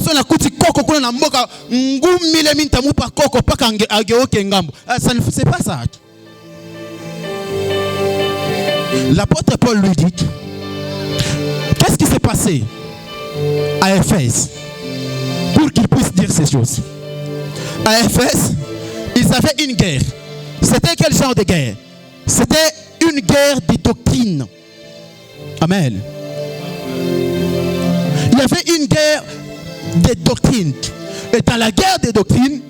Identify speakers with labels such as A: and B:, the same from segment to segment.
A: Parce que kuti koko kuna na mboka ngumile minta mupa koko paka ageoke ngambo. Ça ne c'est pas ça. L'apôtre Paul lui dit, qu'est-ce qui s'est passé à Éphèse pour qu'il puisse dire ces choses? À Éphèse, ils avaient une guerre. C'était quel genre de guerre? C'était une guerre de doctrine. Amen. Il y avait une guerre des doctrines. Et dans la guerre des doctrines,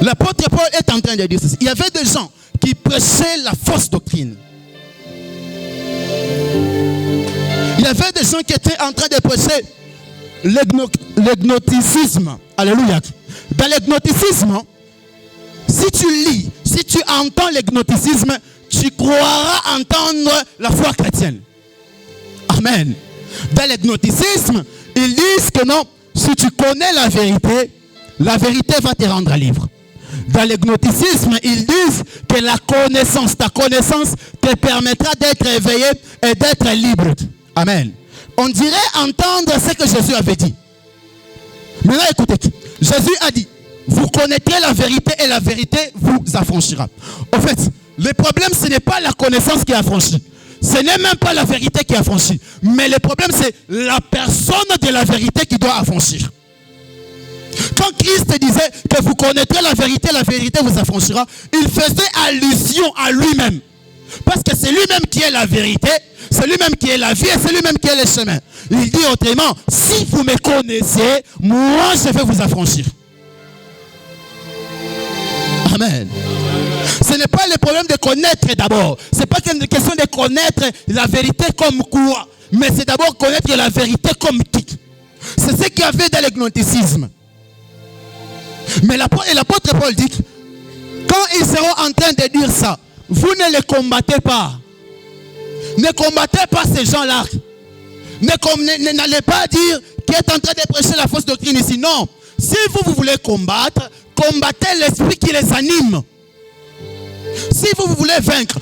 A: l'apôtre Paul est en train de dire ceci. Il y avait des gens qui prêchaient la fausse doctrine. Il y avait des gens qui étaient en train de prêcher l'agnosticisme. Alléluia. Dans l'agnosticisme, si tu lis, si tu entends l'agnosticisme, tu croiras entendre la foi chrétienne. Amen. Dans l'agnosticisme, ils disent que non, si tu connais la vérité va te rendre libre. Dans l'agnosticisme, ils disent que la connaissance, ta connaissance te permettra d'être éveillé et d'être libre. Amen. On dirait entendre ce que Jésus avait dit. Maintenant, écoutez, Jésus a dit, vous connaîtrez la vérité et la vérité vous affranchira. En fait, le problème, ce n'est pas la connaissance qui affranchit. Ce n'est même pas la vérité qui affranchit. Mais le problème, c'est la personne de la vérité qui doit affranchir. Quand Christ disait que vous connaîtrez la vérité vous affranchira, il faisait allusion à lui-même. Parce que c'est lui-même qui est la vérité, c'est lui-même qui est la vie et c'est lui-même qui est le chemin. Il dit autrement, si vous me connaissez, moi je vais vous affranchir. Amen. Ce n'est pas le problème de connaître d'abord. Ce n'est pas une question de connaître la vérité comme quoi. Mais c'est d'abord connaître la vérité comme qui. C'est ce qu'il y avait dans l'agnosticisme. Mais l'apôtre Paul dit, quand ils seront en train de dire ça, vous ne les combattez pas. Ne combattez pas ces gens-là. N'allez pas dire qu'il est en train de prêcher la fausse doctrine ici. Non. Si vous voulez combattre, combattez l'esprit qui les anime. Si vous voulez vaincre,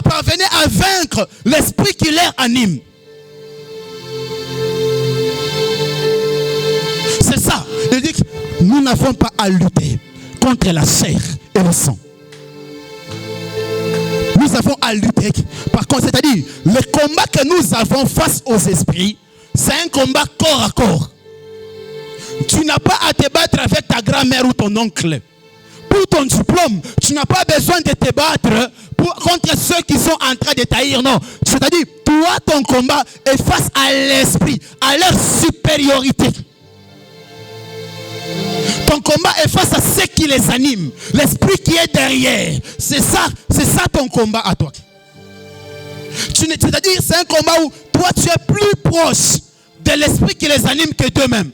A: parvenez à vaincre l'esprit qui les anime. C'est ça. Il dit que nous n'avons pas à lutter contre la chair et le sang. Nous avons à lutter. Par contre, c'est-à-dire, le combat que nous avons face aux esprits, c'est un combat corps à corps. Tu n'as pas à te battre avec ta grand-mère ou ton oncle. Pour ton diplôme, tu n'as pas besoin de te battre contre ceux qui sont en train de t'haïr. Non. C'est-à-dire, toi, ton combat est face à l'esprit, à leur supériorité. Ton combat est face à ceux qui les animent. L'esprit qui est derrière. C'est ça ton combat à toi. C'est-à-dire, c'est un combat où toi, tu es plus proche de l'esprit qui les anime que d'eux-mêmes.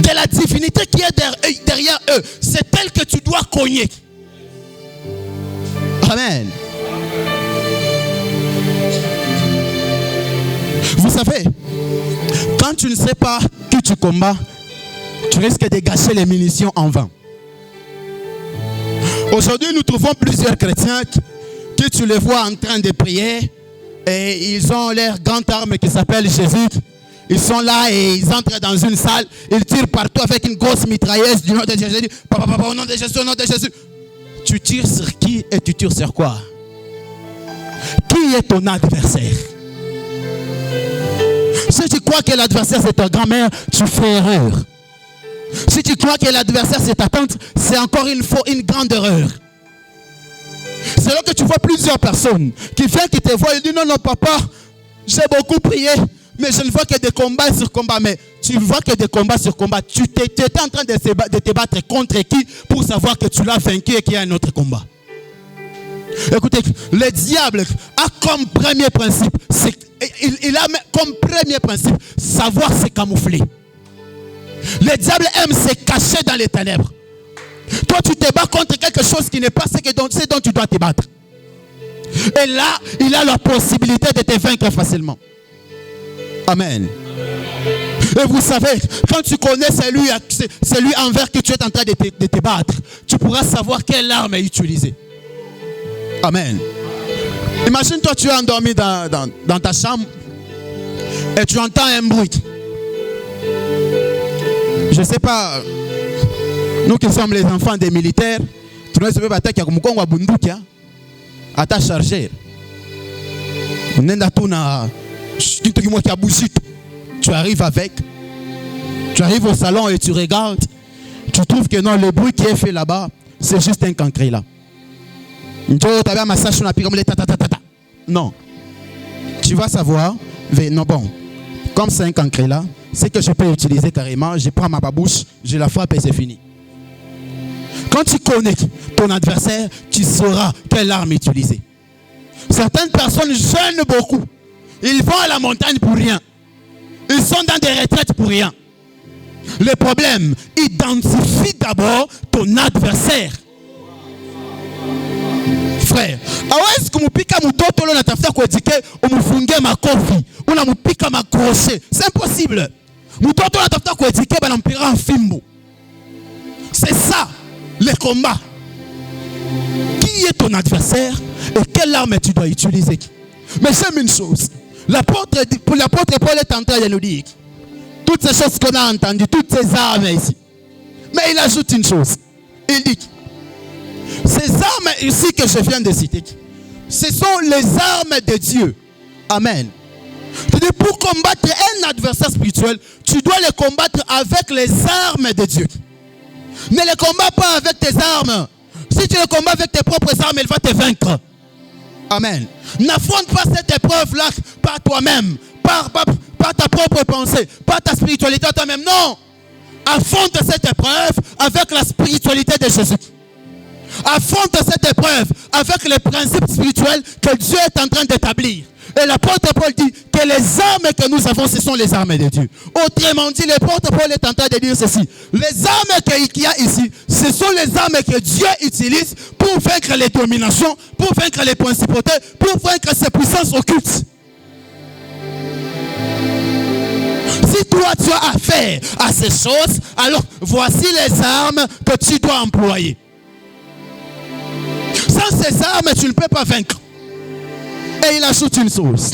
A: De la divinité qui est derrière eux. C'est elle que tu dois cogner. Amen. Vous savez, quand tu ne sais pas qui tu combats, tu risques de gâcher les munitions en vain. Aujourd'hui, nous trouvons plusieurs chrétiens qui tu les vois en train de prier et ils ont leur grande arme qui s'appelle Jésus. Ils sont là et ils entrent dans une salle, ils tirent partout avec une grosse mitrailleuse du nom de Jésus. Au nom de Jésus, au nom de Jésus. Tu tires sur qui et tu tires sur quoi? Qui est ton adversaire? Si tu crois que l'adversaire c'est ta grand-mère, tu fais erreur. Si tu crois que l'adversaire c'est ta tante, c'est encore une grande erreur. C'est là que tu vois plusieurs personnes qui viennent, qui te voient et disent non, papa, j'ai beaucoup prié, mais je ne vois que des combats sur combats. Mais tu vois que des combats sur combats. Tu étais en train de te battre contre qui pour savoir que tu l'as vaincu et qu'il y a un autre combat. Écoutez, le diable a comme premier principe, il a comme premier principe savoir se camoufler. Le diable aime se cacher dans les ténèbres. Toi, tu te bats contre quelque chose qui n'est pas ce dont tu dois te battre. Et là, il a la possibilité de te vaincre facilement. Amen. Et vous savez, quand tu connais celui envers qui tu es en train de te battre, tu pourras savoir quelle arme est utilisée. Amen. Imagine-toi, tu es endormi dans ta chambre et tu entends un bruit. Je ne sais pas, nous qui sommes les enfants des militaires, tu ne sais pas si tu as bunduki à ta chargeur. Tu arrives avec, tu arrives au salon et tu regardes, tu trouves que non, le bruit qui est fait là-bas, c'est juste un cancré là. Non. Tu vas savoir, non bon, comme c'est un cancré là, c'est que je peux utiliser carrément, je prends ma babouche, je la frappe et c'est fini. Quand tu connais ton adversaire, tu sauras quelle arme utiliser. Certaines personnes jeûnent beaucoup. Ils vont à la montagne pour rien. Ils sont dans des retraites pour rien. Le problème, identifie d'abord ton adversaire. Frère, est-ce que mupika mutoto lo natafuta kuedike umufungie makofi una mupika makrochet? C'est impossible. Mutoto natafuta kuedike bana mpira en fimbo. C'est ça le combat. Qui est ton adversaire et quelle arme tu dois utiliser? Mais j'aime une chose. L'apôtre Paul est en train de nous dire toutes ces choses qu'on a entendues, toutes ces armes ici. Mais il ajoute une chose. Il dit ces armes ici que je viens de citer, ce sont les armes de Dieu. Amen. C'est-à-dire pour combattre un adversaire spirituel, tu dois le combattre avec les armes de Dieu. Ne le combats pas avec tes armes. Si tu le combats avec tes propres armes, il va te vaincre. Amen. N'affronte pas cette épreuve-là par toi-même, par ta propre pensée, par ta spiritualité toi-même. Non. Affronte cette épreuve avec la spiritualité de Jésus. Affronte cette épreuve avec les principes spirituels que Dieu est en train d'établir. Et l'apôtre Paul dit que les armes que nous avons, ce sont les armes de Dieu. Autrement dit, l'apôtre Paul est en train de dire ceci. Les armes qu'il y a ici, ce sont les armes que Dieu utilise pour vaincre les dominations, pour vaincre les principautés, pour vaincre ces puissances occultes. Si toi tu as affaire à ces choses, alors voici les armes que tu dois employer. Sans ces armes, tu ne peux pas vaincre. Et il ajoute une chose.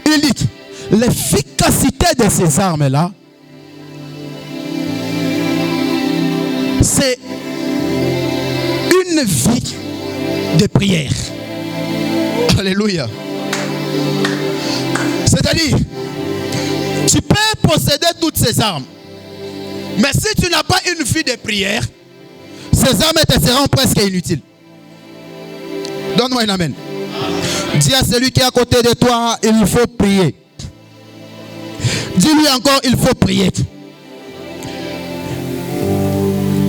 A: Il dit l'efficacité de ces armes-là, c'est une vie de prière. Alléluia. C'est-à-dire, tu peux posséder toutes ces armes. Mais si tu n'as pas une vie de prière, ces armes te seront presque inutiles. Donne-moi un amen. Dis à celui qui est à côté de toi, il faut prier. Dis-lui encore, il faut prier.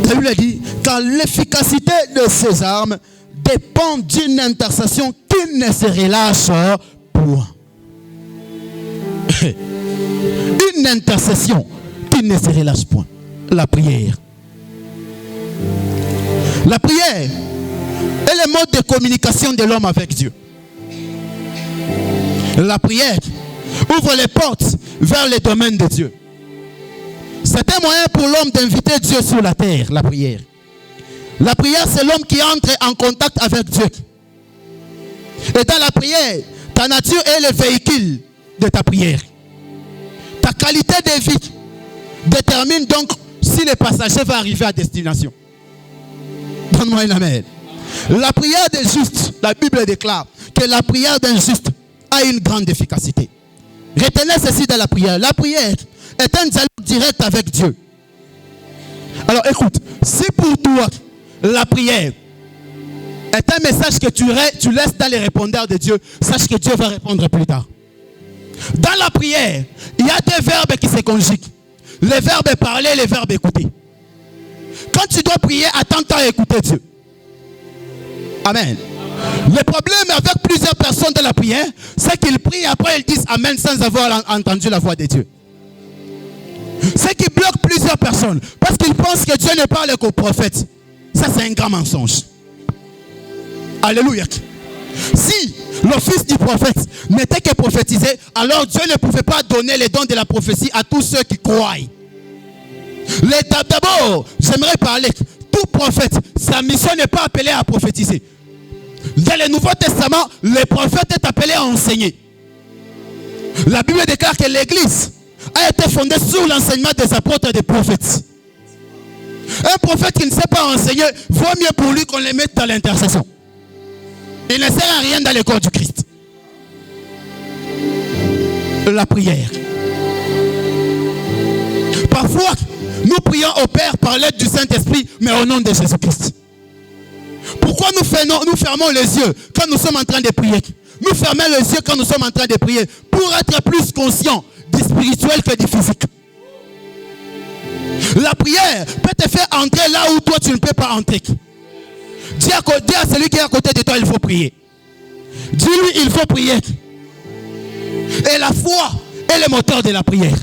A: La Bible dit, car l'efficacité de ces armes dépend d'une intercession qui ne se relâche point. Une intercession qui ne se relâche point. La prière. La prière est le mode de communication de l'homme avec Dieu. La prière ouvre les portes vers les domaines de Dieu. C'est un moyen pour l'homme d'inviter Dieu sur la terre, la prière. La prière, c'est l'homme qui entre en contact avec Dieu. Et dans la prière, ta nature est le véhicule de ta prière. Ta qualité de vie détermine donc si le passager va arriver à destination. Donne-moi un amen. La prière des justes, la Bible déclare que la prière d'un juste a une grande efficacité. Retenez ceci dans la prière. La prière est un dialogue direct avec Dieu. Alors écoute, si pour toi la prière est un message que tu laisses dans les répondeurs de Dieu, sache que Dieu va répondre plus tard. Dans la prière, il y a deux verbes qui se conjuguent. Le verbe parler et le verbe écouter. Quand tu dois prier, attends-toi à écouter Dieu. Amen. Le problème avec plusieurs personnes de la prière, c'est qu'ils prient et après ils disent Amen sans avoir entendu la voix de Dieu. C'est qui bloque plusieurs personnes parce qu'ils pensent que Dieu ne parle qu'aux prophètes. Ça, c'est un grand mensonge. Alléluia. Si l'office du prophète n'était que prophétiser, alors Dieu ne pouvait pas donner les dons de la prophétie à tous ceux qui croient. D'abord, j'aimerais parler. Tout prophète, sa mission n'est pas appelée à prophétiser. Dans le Nouveau Testament, le prophète est appelé à enseigner. La Bible déclare que l'église a été fondée sur l'enseignement des apôtres et des prophètes. Un prophète qui ne sait pas enseigner, vaut mieux pour lui qu'on le mette dans l'intercession. Il ne sert à rien dans le corps du Christ. La prière. Parfois, nous prions au Père par l'aide du Saint-Esprit, mais au nom de Jésus-Christ. Pourquoi nous fermons les yeux quand nous sommes en train de prier? Nous fermons les yeux quand nous sommes en train de prier pour être plus conscients du spirituel que du physique. La prière peut te faire entrer là où toi tu ne peux pas entrer. Dis à celui qui est à côté de toi, il faut prier. Dis-lui, il faut prier. Et la foi est le moteur de la prière.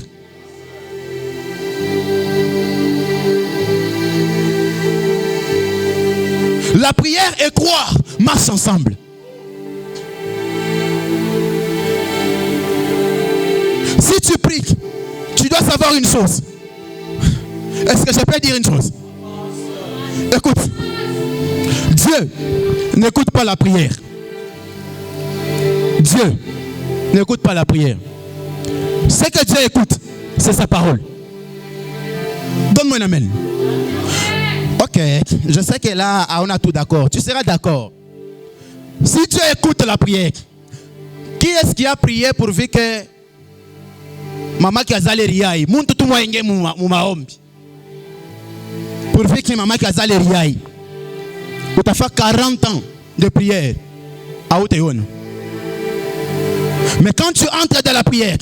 A: La prière et croire marchent ensemble. Si tu pries, tu dois savoir une chose. Est-ce que je peux dire une chose? Écoute, Dieu n'écoute pas la prière. Dieu n'écoute pas la prière. Ce que Dieu écoute, c'est sa parole. Donne-moi un amen. Ok, je sais que là, on a tout d'accord. Tu seras d'accord. Si Dieu écoute la prière, qui est-ce qui a prié pourvu que maman qui a zalé riaï, muntu tu moyenge mumaombi. Pourvu que maman qui a zalé riaï, tu as fait 40 ans de prière à Oteon. Mais quand tu entres dans la prière,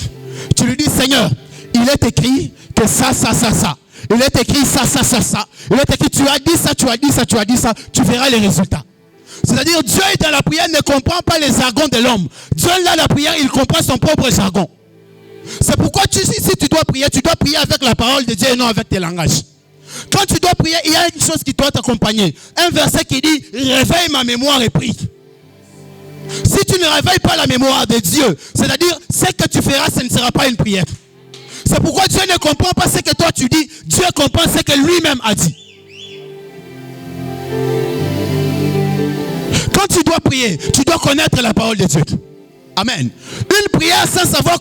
A: tu lui dis, Seigneur, il est écrit que ça. Il est écrit ça. Il est écrit, tu as dit ça, tu verras les résultats. C'est-à-dire, Dieu est dans la prière, ne comprend pas les jargons de l'homme. Dieu là, la prière, il comprend son propre jargon. C'est pourquoi si tu dois prier avec la parole de Dieu et non avec tes langages. Quand tu dois prier, il y a une chose qui doit t'accompagner. Un verset qui dit, réveille ma mémoire et prie. Si tu ne réveilles pas la mémoire de Dieu, c'est-à-dire, ce que tu feras, ce ne sera pas une prière. C'est pourquoi Dieu ne comprend pas ce que toi tu dis. Dieu comprend ce que lui-même a dit. Quand tu dois prier, tu dois connaître la parole de Dieu. Amen. Une prière sans avoir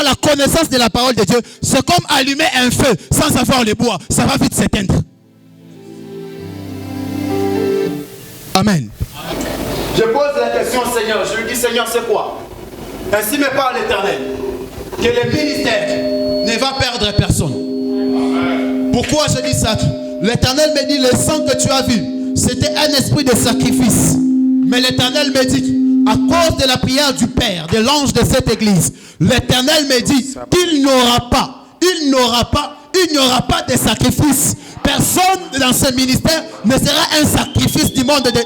A: la connaissance de la parole de Dieu, c'est comme allumer un feu sans avoir le bois. Ça va vite s'éteindre. Amen. Je pose la question au Seigneur. Je lui dis, Seigneur, c'est quoi? Ainsi me parle l'Éternel. Que le ministère ne va perdre personne. Pourquoi je dis ça? L'Éternel me dit, le sang que tu as vu, c'était un esprit de sacrifice. Mais l'Éternel me dit, à cause de la prière du Père, de l'ange de cette église, l'Éternel me dit qu'il il n'y aura pas de sacrifice. Personne dans ce ministère ne sera un sacrifice du monde de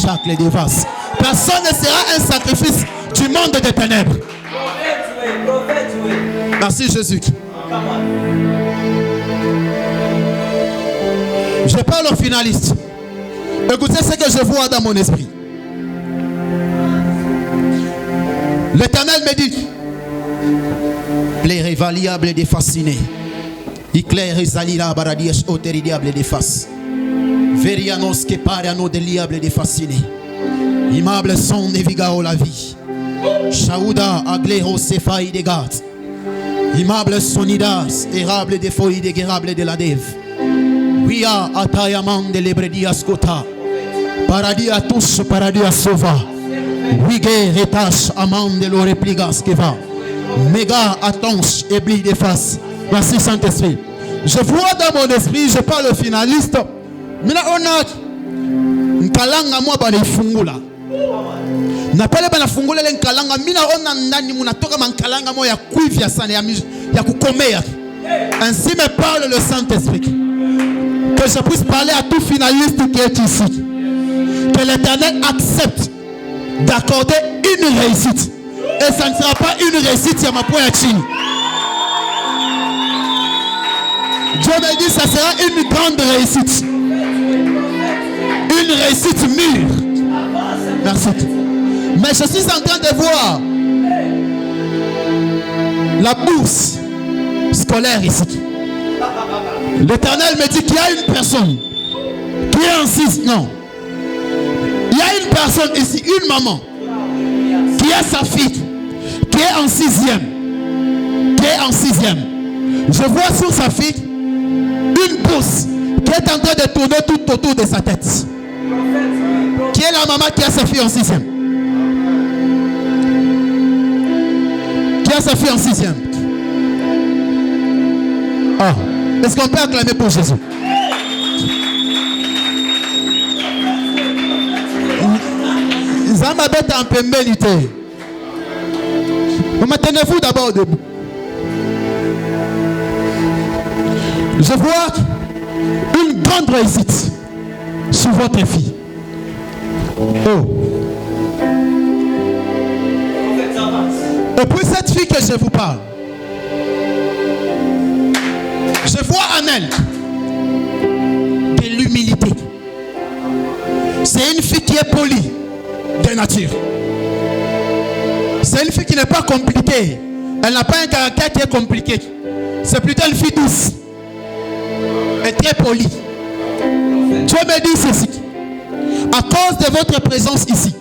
A: chaque défense. Personne ne sera un sacrifice du monde des ténèbres. Merci Jésus. Je parle aux finalistes. Écoutez ce que je vois dans mon esprit. L'Éternel me dit, plaire variable des fascinés. Éclaire Zalila Baradies auteridiable des faces. Verianos que pariano deliable des fascinés. Immable son de vigao la vie. Shaouda aglero sefaï de gâte. Immable sonidas, érable des feuilles déguérables de la dev. Via atayaman de lebredias kota. Paradis à tous, paradis à sauva. Wige retache amande de l'ore pligas que va. Méga attenche éblis de face. Merci Saint-Esprit. Je vois dans mon esprit, je parle au finaliste. Mais là on a nkalanga moi ba ifungula. Na pale bana fungula le nkalanga mina ona ndani munatoka mankalanga mo ya kuivya sana ya kukomea. Ainsi me parle le Saint-Esprit. Que je puisse parler à tout finaliste qui est ici. Que l'Éternel accepte d'accorder une réussite. Et ça ne sera pas une réussite à ma poitrine. Dieu me dit ça sera une grande réussite. Une réussite mûre. Merci. Mais je suis en train de voir la bourse scolaire ici. L'Éternel me dit qu'il y a une personne qui est insiste. Non. Il y a une personne ici, une maman, qui a sa fille. qui est en sixième, je vois sur sa fille une bourse qui est en train de tourner tout autour de sa tête. Qui est la maman qui a sa fille en sixième? Qui a sa fille en sixième? Ah, est-ce qu'on peut acclamer pour Jésus? Zamabet en peu mérité. Maintenez-vous d'abord debout. Je vois une grande réussite sur votre fille. Oh. Et puis cette fille que je vous parle, je vois en elle de l'humilité. C'est une fille qui est polie de nature. C'est une fille qui n'est pas compliquée. Elle n'a pas un caractère qui est compliqué. C'est plutôt une fille douce et très polie. Dieu me dit ceci. À cause de votre présence ici,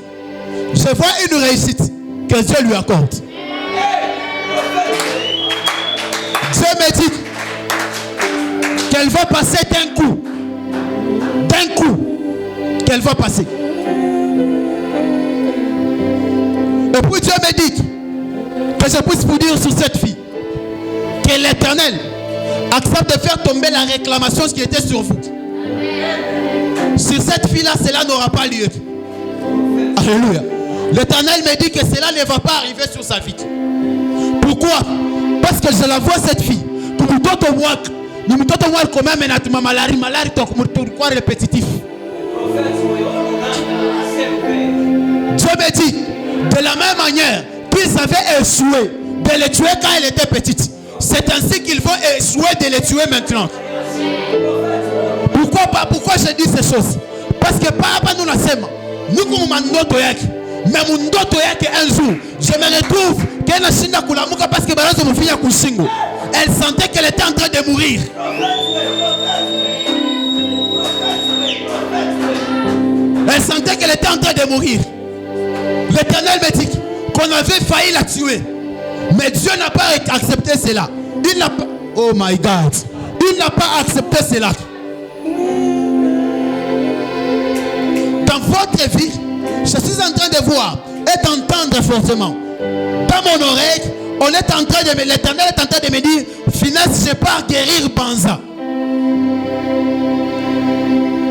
A: je vois une réussite que Dieu lui accorde. Dieu me dit qu'elle va passer d'un coup, qu'elle va passer. Et puis Dieu me dit que je puisse vous dire sur cette fille que l'Éternel accepte de faire tomber la réclamation qui était sur vous. Sur cette fille-là, cela n'aura pas lieu. Alléluia. L'Éternel me dit que cela ne va pas arriver sur sa vie. Pourquoi? Parce que je la vois cette fille. Nous me voir comme un malari répétitif. Dieu me dit, de la même manière qu'ils avaient échoué de les tuer quand elle était petite, c'est ainsi qu'ils vont échouer de les tuer maintenant. Pourquoi je dis ces choses? Parce que papa nous nasema, nous comme ndoto yake, mais mon ndoto yake un jour, je me retrouve qu'elle n'a pas kulamuka parce que barazo mufanya kushingo. Elle sentait qu'elle était en train de mourir. Elle sentait qu'elle était en train de mourir. L'Éternel me dit qu'on avait failli la tuer. Mais Dieu n'a pas accepté cela. Il n'a pas... Oh my God. Il n'a pas accepté cela. Dans votre vie, je suis en train de voir et d'entendre fortement. Dans mon oreille, on est en train de me... L'Éternel est en train de me dire, finesse, je pars guérir Banza.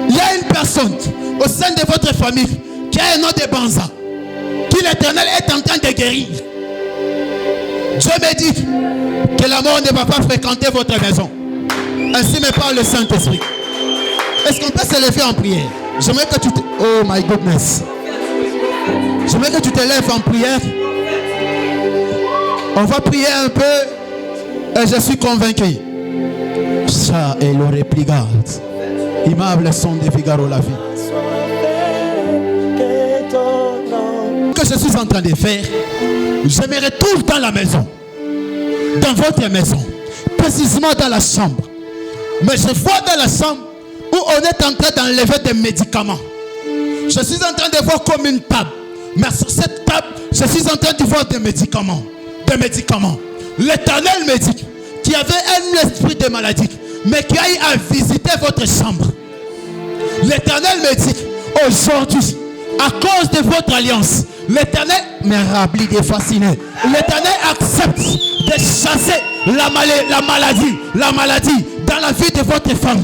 A: Il y a une personne au sein de votre famille qui a un nom de Banza, qui l'Éternel est en train de guérir. Dieu me dit que la mort ne va pas fréquenter votre maison. Ainsi me parle le Saint-Esprit. Est-ce qu'on peut se lever en prière? J'aimerais que tu te... Oh my goodness. J'aimerais que tu te lèves en prière. On va prier un peu. Et je suis convaincu. Ça est le répligat. Immable son de Figaro la vie. Que je suis en train de faire, je me retrouve dans la maison, dans votre maison, précisément dans la chambre. Mais je vois dans la chambre où on est en train d'enlever des médicaments. Je suis en train de voir comme une table. Mais sur cette table, je suis en train de voir des médicaments. Des médicaments. L'Éternel me dit qu'il y avait un esprit de maladie, mais qui aille à visiter votre chambre. L'Éternel me dit aujourd'hui, à cause de votre alliance, l'Éternel me remplit de fascinés. L'Éternel accepte de chasser la maladie dans la vie de votre femme.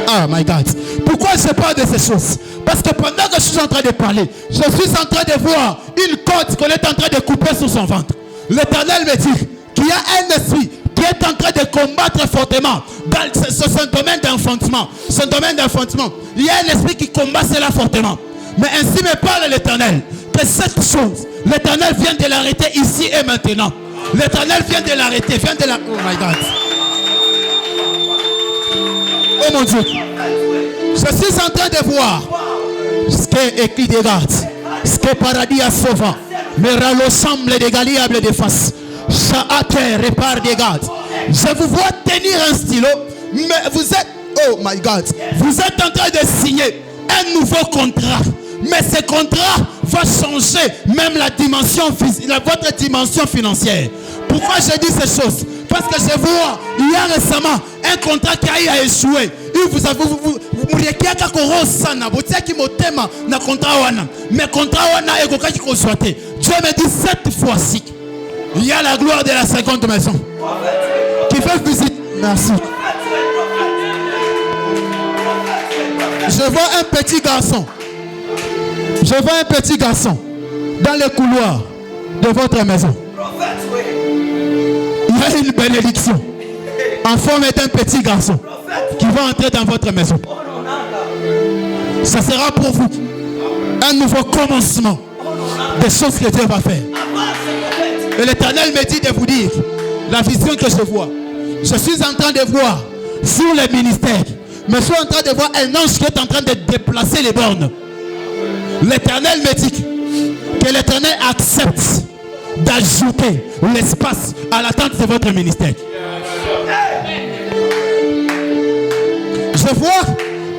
A: Oh my God. Pourquoi je parle de ces choses? Parce que pendant que je suis en train de parler, je suis en train de voir une côte qu'on est en train de couper sur son ventre. L'Éternel me dit qu'il y a un esprit qui est en train de combattre fortement dans ce domaine d'enfantement. Ce domaine d'enfantement. Il y a un esprit qui combat cela fortement. Mais ainsi me parle l'Éternel que cette chose, l'Éternel vient de l'arrêter ici et maintenant. L'Éternel vient de l'arrêter, vient de la... Oh my God. Oh mon Dieu. Je suis en train de voir ce qu'est écrit des gardes, ce qu'est paradis à sauvant. Mais l'ensemble des galiables de face. Chaater répare des gardes. Je vous vois tenir un stylo, mais vous êtes... Oh my God. Vous êtes en train de signer un nouveau contrat Mais ce contrat va changer même la dimension, votre dimension financière. Pourquoi je dis ces choses? Parce que je vois, il y a récemment un contrat qui a échoué. Et vous avez mais contrat Dieu me dit cette fois-ci, il y a la gloire de la 50e maison qui fait visiter. Merci. Je vois un petit garçon. Je vois un petit garçon dans les couloirs de votre maison. Il y a une bénédiction en forme d'un petit garçon qui va entrer dans votre maison. Ça sera pour vous un nouveau commencement des choses que Dieu va faire. Et l'Éternel me dit de vous dire la vision que je vois. Je suis en train de voir sur les ministères, mais je suis en train de voir un ange qui est en train de déplacer les bornes. L'Éternel me dit que l'Éternel accepte d'ajouter l'espace à l'attente de votre ministère. Je vois,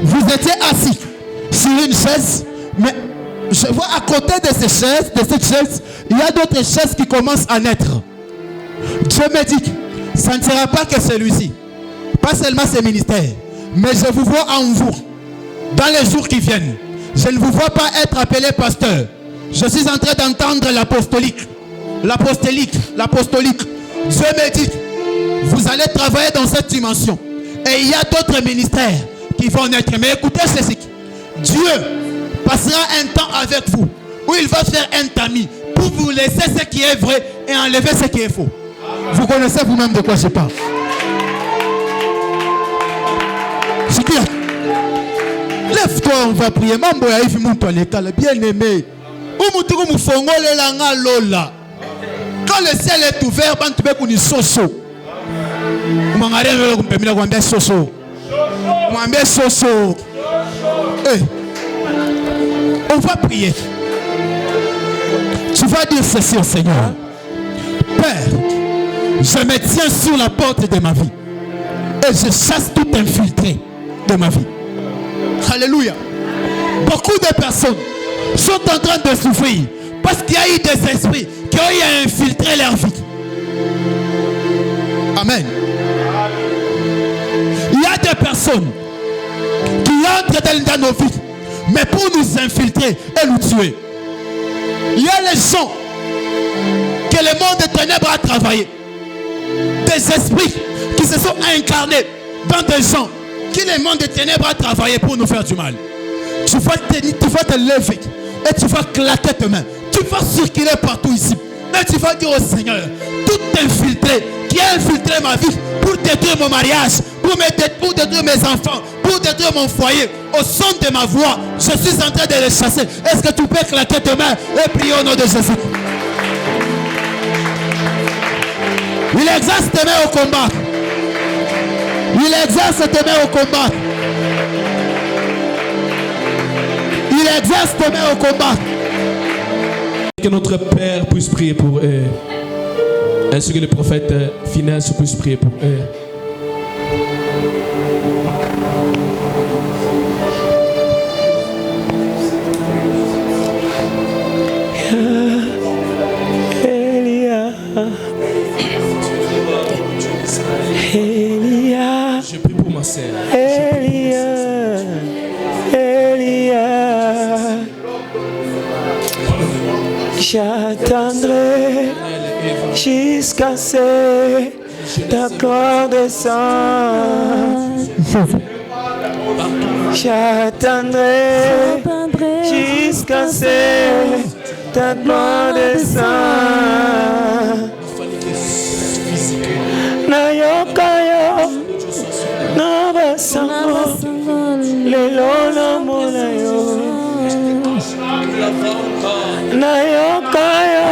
A: vous étiez assis sur une chaise, mais je vois à côté de cette chaise, il y a d'autres chaises qui commencent à naître. Dieu me dit, ça ne sera pas que celui-ci, pas seulement ce ministère, mais je vous vois en vous, dans les jours qui viennent. Je ne vous vois pas être appelé pasteur. Je suis en train d'entendre l'apostolique. Dieu me dit, vous allez travailler dans cette dimension. Et il y a d'autres ministères qui vont naître. Mais écoutez ceci. Dieu passera un temps avec vous, où il va faire un tamis pour vous laisser ce qui est vrai et enlever ce qui est faux. Vous connaissez vous-même de quoi je parle. Lève-toi, on va prier. Mambo ya hivi mtu alekala bien aimé. Umutuku mufongole la nga lola. Quand le ciel est ouvert, bantu beku ni soso. Mangare velo kumpemila kwambia soso. Mwambie soso. On va prier. Tu vas dire ceci au Seigneur. Père, je me tiens sur la porte de ma vie et je chasse tout infiltré de ma vie. Alléluia. Beaucoup de personnes sont en train de souffrir parce qu'il y a eu des esprits qui ont infiltré leur vie. Amen. Il y a des personnes qui entrent dans nos vies, mais pour nous infiltrer et nous tuer. Il y a les gens que le monde des ténèbres a travaillé. Des esprits qui se sont incarnés dans des gens qui le monde des ténèbres a travaillé pour nous faire du mal. Tu vas te lever et tu vas claquer tes mains. Tu vas circuler partout ici. Et tu vas dire au Seigneur, tout infiltré qui a infiltré ma vie pour détruire mon mariage, pour détruire mes enfants, pour détruire mon foyer, au son de ma voix, je suis en train de les chasser. Est-ce que tu peux claquer tes mains et prier au nom de Jésus? Il exerce tes mains au combat. Il exerce tes mains au combat. Il exerce tes mains au combat.
B: Que notre Père puisse prier pour eux. Ainsi que le prophète Finesse puisse prier pour eux. Je prie pour ma sœur.
C: J'attendrai jusqu'à ce ta gloire descende. J'attendrai jusqu'à ce ta gloire descende. Nayokayo nabasango lelo namolayo. Nayokayo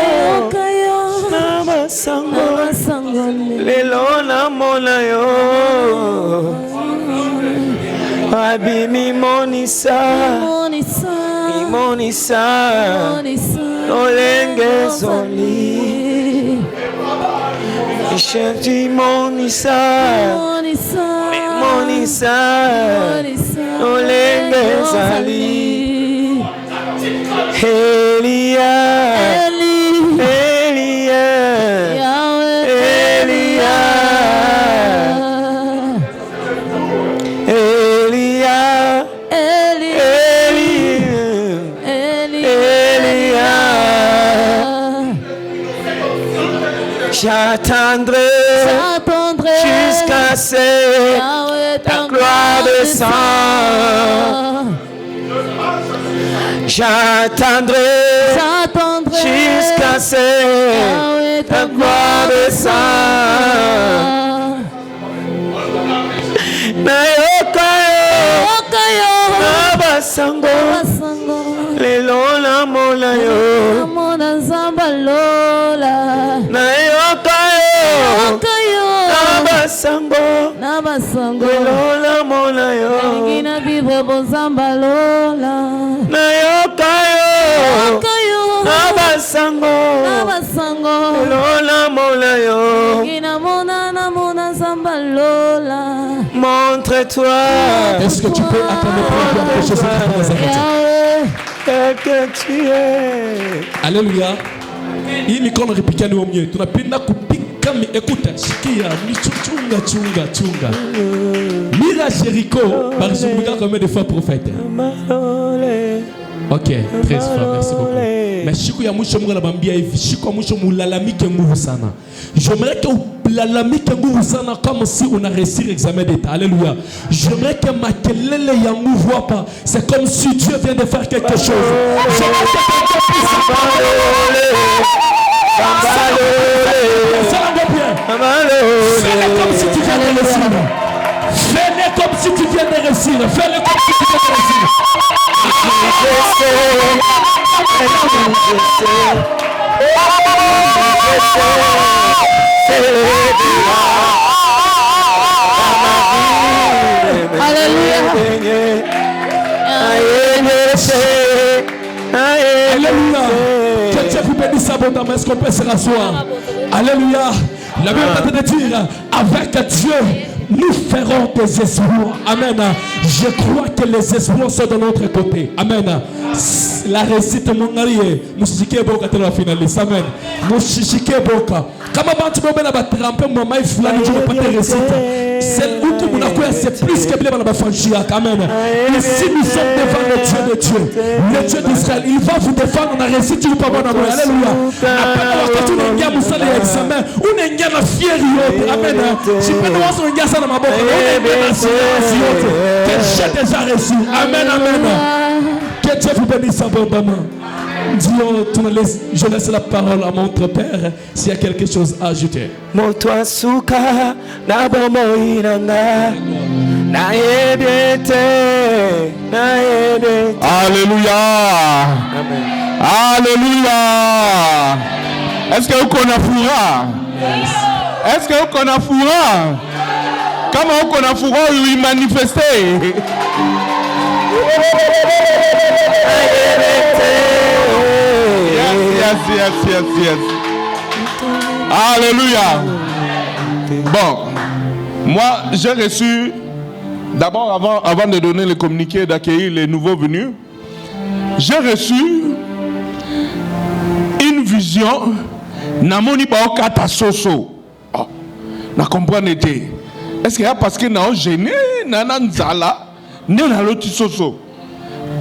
C: nabasango lelo namolayo. Abimi monisa nolenge zoli. Shanti monisa nolenge zali. Elia, Elia, Elia, Elia, Elia. J'attendrai jusqu'à ce que ta gloire descende. J'attendrai jusqu'à ce que ta gloire descende. Nayokayo, nabasango, lelo na mona yo. Nayokayo, nabasango, lelo na mona yo. Nayokayo, nabasango, lelo na mona yo. Montre-toi.
B: Est-ce que tu peux acclamer pour Jésus qui
C: que tu es.
B: Alléluia. Hii mikono ripikani wa mwenyewe. Tunapenda kupika écoute, sikia, chunga. Mira Jéricho, par exemple, combien de fois prophète? Ok, 13 fois, merci beaucoup. Mais siku ya mwisho Mungu anabambia hivi, siku ya mwisho mulalamike nguvu sana. J'aimerais que ulalamike nguvu sana comme si on a réussi l'examen d'état. Alléluia. J'aimerais que makelele ya nguvu hapa, c'est comme si Dieu vient de faire quelque chose. J'aimerais que quelqu'un puisse fais-le comme si tu viens de réussir. Fais-le comme si tu viens de réussir. Fais-le comme si tu viens de réussir.
C: Alléluia.
B: Que Dieu vous bénisse abondamment. Est-ce qu'on peut se rasseoir? Alléluia. La Bible est de dire, avec Dieu, nous ferons des espoirs. Amen. Je crois que les espoirs sont de notre côté. Amen. La réussite mon allié. Mouchike boka tela finaliste. Amen. Mouchike boka. Kama bantu bomena ba tremper moi il fulani je pas te réussite. C'est où que mon accueil c'est plus que bien ba franchir. Amen. Ici nous sommes devant le Dieu de Dieu. Le Dieu d'Israël. Il va vous défendre na réussite ou pas bon amour. Alléluia. Après wakati unaingia musale ya examen, unaingia na fieri yote. Amen. Je peux nous unaingia sana maboko. Unaingia na silence yote. Que j'ai déjà reçu. Amen, amen. Que Dieu vous bénisse abondamment. Dieu, je laisse la parole à mon Père s'il y a quelque chose à ajouter.
C: Montre-toi souka na bomo inanga na yedete.
D: Alléluia.
C: Amen.
D: Alléluia. Est-ce que vous connaissez? Est-ce que vous connaissez? Comment vous connaissez? Oui, manifester. Yes. Alléluia. Bon, moi j'ai reçu, d'abord avant de donner le communiqué, d'accueillir les nouveaux venus, j'ai reçu une vision. Namoni baokata soso. Na comprendre été. Est-ce qu'il y a parce que na gêné nana nzala ne na loti soso.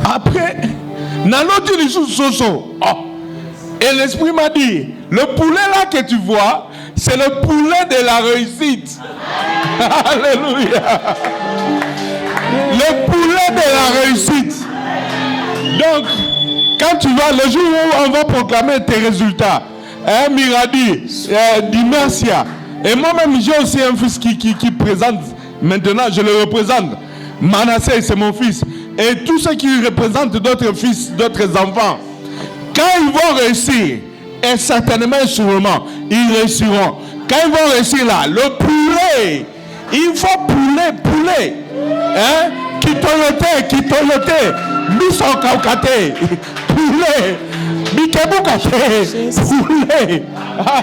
D: Après na loti soso. Et l'esprit m'a dit, le poulet là que tu vois, c'est le poulet de la réussite. Alléluia. Le poulet de la réussite. Donc, quand tu vas, le jour où on va proclamer tes résultats, Miradi, Dimercia, et moi-même j'ai aussi un fils qui présente, maintenant je le représente. Manassé, c'est mon fils. Et tous ceux qui représentent d'autres fils, d'autres enfants, quand ils vont réussir, et certainement et sûrement, ils réussiront. Quand ils vont réussir là, le poulet, il faut poulet. Hein? Qui toyote, miso kaukate, poulet, mikebukate, poulet.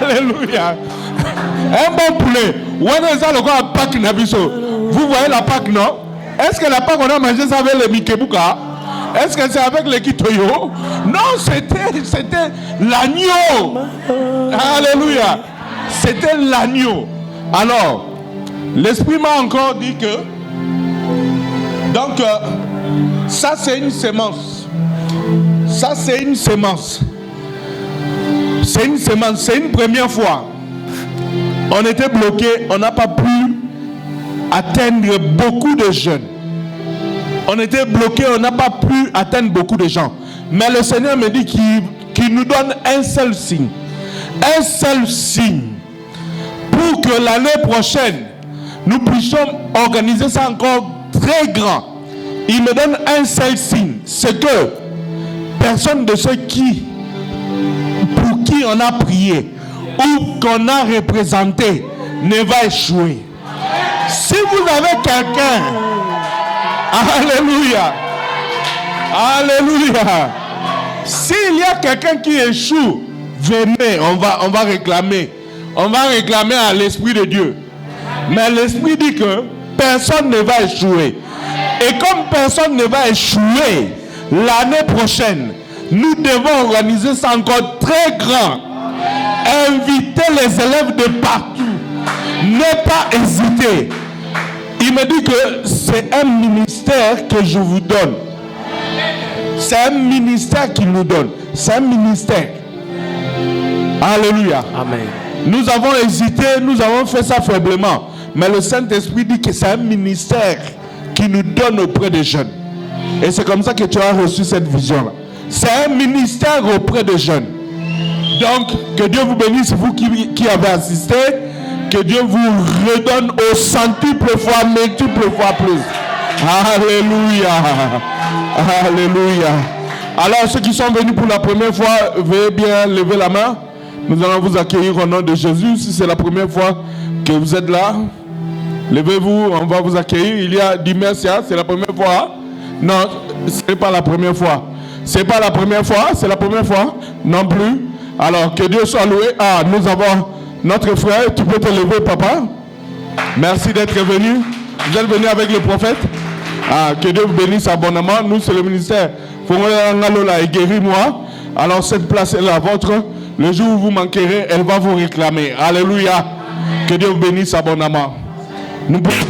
D: Alléluia. Un bon poulet. Vous voyez la Pâque, non? Est-ce que la Pâque, on a mangé ça avec le mikebuka? Est-ce que c'est avec les Kitoyo? Non, c'était l'agneau. Alléluia. C'était l'agneau. Alors, l'Esprit m'a encore dit que, donc, ça c'est une sémence. Ça c'est une sémence. C'est une sémence, c'est une première fois. On était bloqué, on n'a pas pu atteindre beaucoup de jeunes. On était bloqué, on n'a pas pu atteindre beaucoup de gens. Mais le Seigneur me dit qu'il nous donne un seul signe. Un seul signe. Pour que l'année prochaine, nous puissions organiser ça encore très grand. Il me donne un seul signe. C'est que personne de ceux pour qui on a prié ou qu'on a représenté ne va échouer. Si vous avez quelqu'un, alléluia, alléluia, s'il y a quelqu'un qui échoue, venez, on va réclamer. On va réclamer à l'Esprit de Dieu. Mais l'Esprit dit que personne ne va échouer. Et comme personne ne va échouer, l'année prochaine, nous devons organiser ça encore très grand. Inviter les élèves de partout. Ne pas hésiter. Il me dit que c'est un ministère que je vous donne. C'est un ministère qu'il nous donne. C'est un ministère. Alléluia.
C: Amen.
D: Nous avons hésité, nous avons fait ça faiblement. Mais le Saint-Esprit dit que c'est un ministère qui nous donne auprès des jeunes. Et c'est comme ça que tu as reçu cette vision-là. C'est un ministère auprès des jeunes. Donc, que Dieu vous bénisse, vous qui avez assisté. Que Dieu vous redonne au centuple fois, multiple fois plus. Alléluia. Alléluia. Alors, ceux qui sont venus pour la première fois, veuillez bien lever la main. Nous allons vous accueillir au nom de Jésus. Si c'est la première fois que vous êtes là, levez-vous, on va vous accueillir. Il y a 10 merci, c'est la première fois. Non, ce n'est pas la première fois. Ce n'est pas la première fois, c'est la première fois non plus. Alors, que Dieu soit loué. Ah, nous avons notre frère, tu peux te lever, papa. Merci d'être venu. Vous êtes venu avec le prophète. Ah, que Dieu vous bénisse abondamment. Nous, c'est le ministère. Fongola et guéris-moi. Alors, cette place est la vôtre. Le jour où vous manquerez, elle va vous réclamer. Alléluia. Que Dieu vous bénisse abondamment. Nous pouvons...